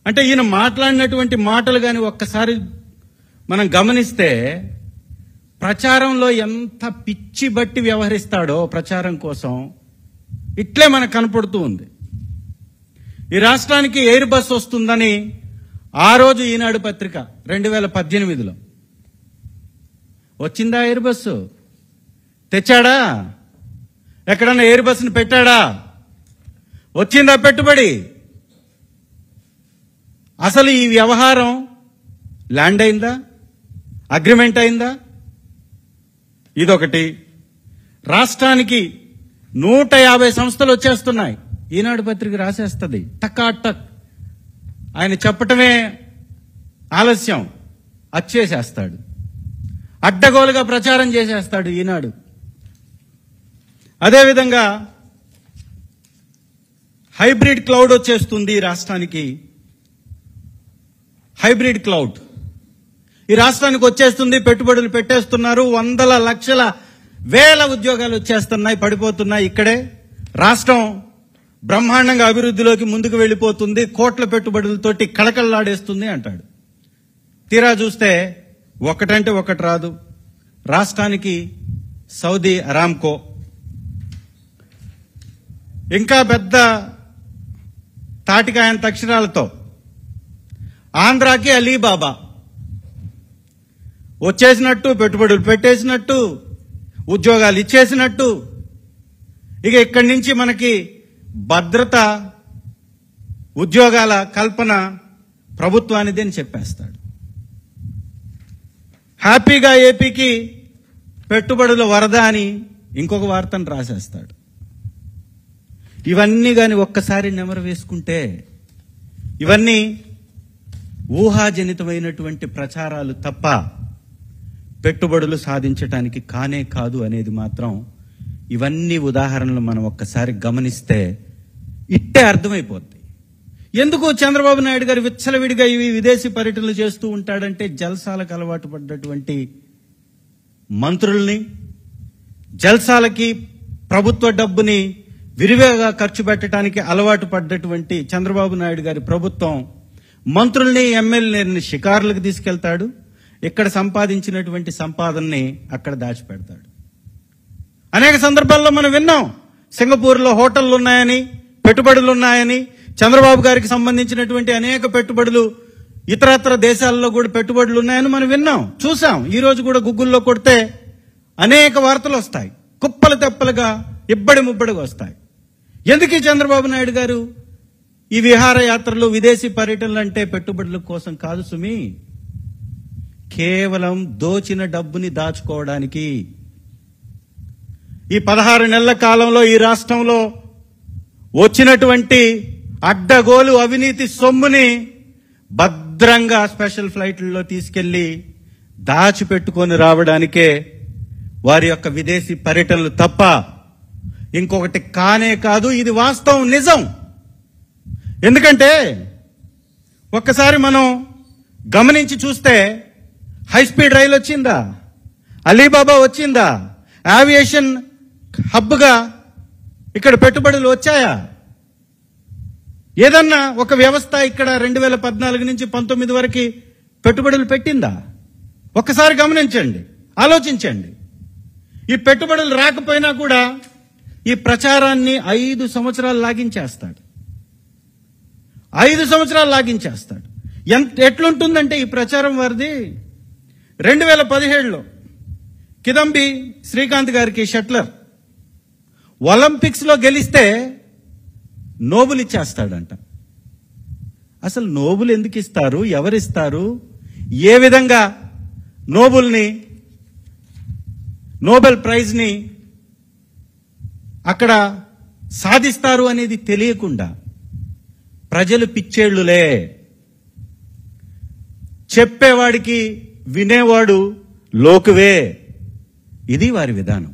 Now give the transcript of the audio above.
అంటే ఈయన మాట్లాడినటువంటి మాటలు కానీ ఒక్కసారి మనం గమనిస్తే ప్రచారంలో ఎంత పిచ్చి బట్టి వ్యవహరిస్తాడో ప్రచారం కోసం ఇట్లే మనకు కనపడుతూ ఉంది. ఈ రాష్ట్రానికి ఎయిర్ బస్ వస్తుందని ఆ రోజు ఈనాడు పత్రిక 2018లో వచ్చిందా? ఎయిర్ బస్సు తెచ్చాడా? ఎక్కడన్నా ఎయిర్ బస్సును పెట్టాడా? వచ్చిందా పెట్టుబడి? అసలు ఈ వ్యవహారం ల్యాండ్ అయిందా? అగ్రిమెంట్ అయిందా? ఇదొకటి. రాష్ట్రానికి 150 సంస్థలు వచ్చేస్తున్నాయి. ఈనాడు పత్రిక రాసేస్తుంది టక్. ఆయన చెప్పటమే ఆలస్యం, అచ్చేసేస్తాడు. అడ్డగోలుగా ప్రచారం చేసేస్తాడు ఈనాడు. అదేవిధంగా హైబ్రిడ్ క్లౌడ్ వచ్చేస్తుంది రాష్ట్రానికి. హైబ్రిడ్ క్లౌడ్ ఈ రాష్ట్రానికి వచ్చేస్తుంది. పెట్టుబడులు పెట్టేస్తున్నారు. వందల లక్షల వేల ఉద్యోగాలు వచ్చేస్తున్నాయి, పడిపోతున్నాయి. ఇక్కడే రాష్ట్రం బ్రహ్మాండంగా అభివృద్ధిలోకి ముందుకు వెళ్ళిపోతుంది, కోట్ల పెట్టుబడులతోటి కళకళలాడేస్తుంది అంటాడు. తీరా చూస్తే ఒకటంటే ఒకటి రాదు. రాష్ట్రానికి సౌదీ అరామ్కో, ఇంకా పెద్ద తాటికాయంత అక్షరాలతో ఆంధ్రాకి అలీబాబా వచ్చేసినట్టు, పెట్టుబడులు పెట్టేసినట్టు, ఉద్యోగాలు ఇచ్చేసినట్టు. ఇక ఇక్కడి నుంచి మనకి భద్రత, ఉద్యోగాల కల్పన ప్రభుత్వానిది అని చెప్పేస్తాడు. హ్యాపీగా ఏపీకి పెట్టుబడుల వరద అని ఇంకొక వార్తను రాసేస్తాడు. ఇవన్నీ కానీ ఒక్కసారి నెమరు వేసుకుంటే ఇవన్నీ ఊహాజనితమైనటువంటి ప్రచారాలు తప్ప పెట్టుబడులు సాధించటానికి కానే కాదు అనేది మాత్రం ఇవన్నీ ఉదాహరణలు మనం ఒక్కసారి గమనిస్తే ఇట్టే అర్థమైపోద్ది. ఎందుకు చంద్రబాబు నాయుడు గారు విచ్చలవిడిగా ఇవి విదేశీ పర్యటనలు చేస్తూ ఉంటాడంటే జల్సాలకు అలవాటు పడ్డటువంటి మంత్రుల్ని, జల్సాలకి ప్రభుత్వ డబ్బుని విరివిగా ఖర్చు పెట్టడానికి అలవాటు పడ్డటువంటి చంద్రబాబు నాయుడు గారి ప్రభుత్వం మంత్రుల్ని, ఎమ్మెల్యేలని షికారులకు తీసుకెళ్తాడు. ఇక్కడ సంపాదించినటువంటి సంపాదనని అక్కడ దాచిపెడతాడు. అనేక సందర్భాల్లో మనం విన్నాం, సింగపూర్లో హోటళ్లు ఉన్నాయని, పెట్టుబడులు ఉన్నాయని, చంద్రబాబు గారికి సంబంధించినటువంటి అనేక పెట్టుబడులు ఇతరత్ర దేశాల్లో కూడా పెట్టుబడులు ఉన్నాయని మనం విన్నాం, చూసాం. ఈ రోజు కూడా గూగుల్లో కొడితే అనేక వార్తలు వస్తాయి, కుప్పలు తెప్పలుగా ఇబ్బడి ముబ్బడిగా వస్తాయి. ఎందుకు చంద్రబాబు నాయుడు గారు ఈ విహారయాత్రలు, విదేశీ పర్యటనలు అంటే పెట్టుబడుల కోసం కాదు సుమి, కేవలం దోచిన డబ్బుని దాచుకోవడానికి. ఈ 16 నెలల కాలంలో ఈ రాష్ట్రంలో వచ్చినటువంటి అడ్డగోలు అవినీతి సొమ్ముని భద్రంగా స్పెషల్ ఫ్లైట్లలో తీసుకెళ్లి దాచిపెట్టుకొని రావడానికే వారి యొక్క విదేశీ పర్యటనలు తప్ప ఇంకొకటి కానే కాదు. ఇది వాస్తవం, నిజం. ఎందుకంటే ఒక్కసారి మనం గమనించి చూస్తే హైస్పీడ్ రైలు వచ్చిందా? అలీబాబా వచ్చిందా? ఏవియేషన్ హబ్గా ఇక్కడ పెట్టుబడులు వచ్చాయా? ఏదన్నా ఒక వ్యవస్థ ఇక్కడ 2014 నుంచి 19 వరకు పెట్టుబడులు పెట్టిందా? ఒక్కసారి గమనించండి, ఆలోచించండి. ఈ పెట్టుబడులు రాకపోయినా కూడా ఈ ప్రచారాన్ని 5 సంవత్సరాలు లాగించేస్తాడు. 5 సంవత్సరాలు లాగించేస్తాడు. ఎట్లుంటుందంటే ఈ ప్రచారం వారిది 2017లో కిదంబి శ్రీకాంత్ గారికి షట్లర్ ఒలింపిక్స్ లో గెలిస్తే నోబెల్ ఇచ్చేస్తాడంట. అసలు నోబెల్ ఎందుకు ఇస్తారు? ఎవరిస్తారు? ఏ విధంగా నోబెల్ ప్రైజ్ ని అక్కడ సాధిస్తారు అనేది తెలియకుండా ప్రజలు పిచ్చేళ్లులే, చెప్పేవాడికి వినేవాడు లోకువే. ఇది వారి విధానం.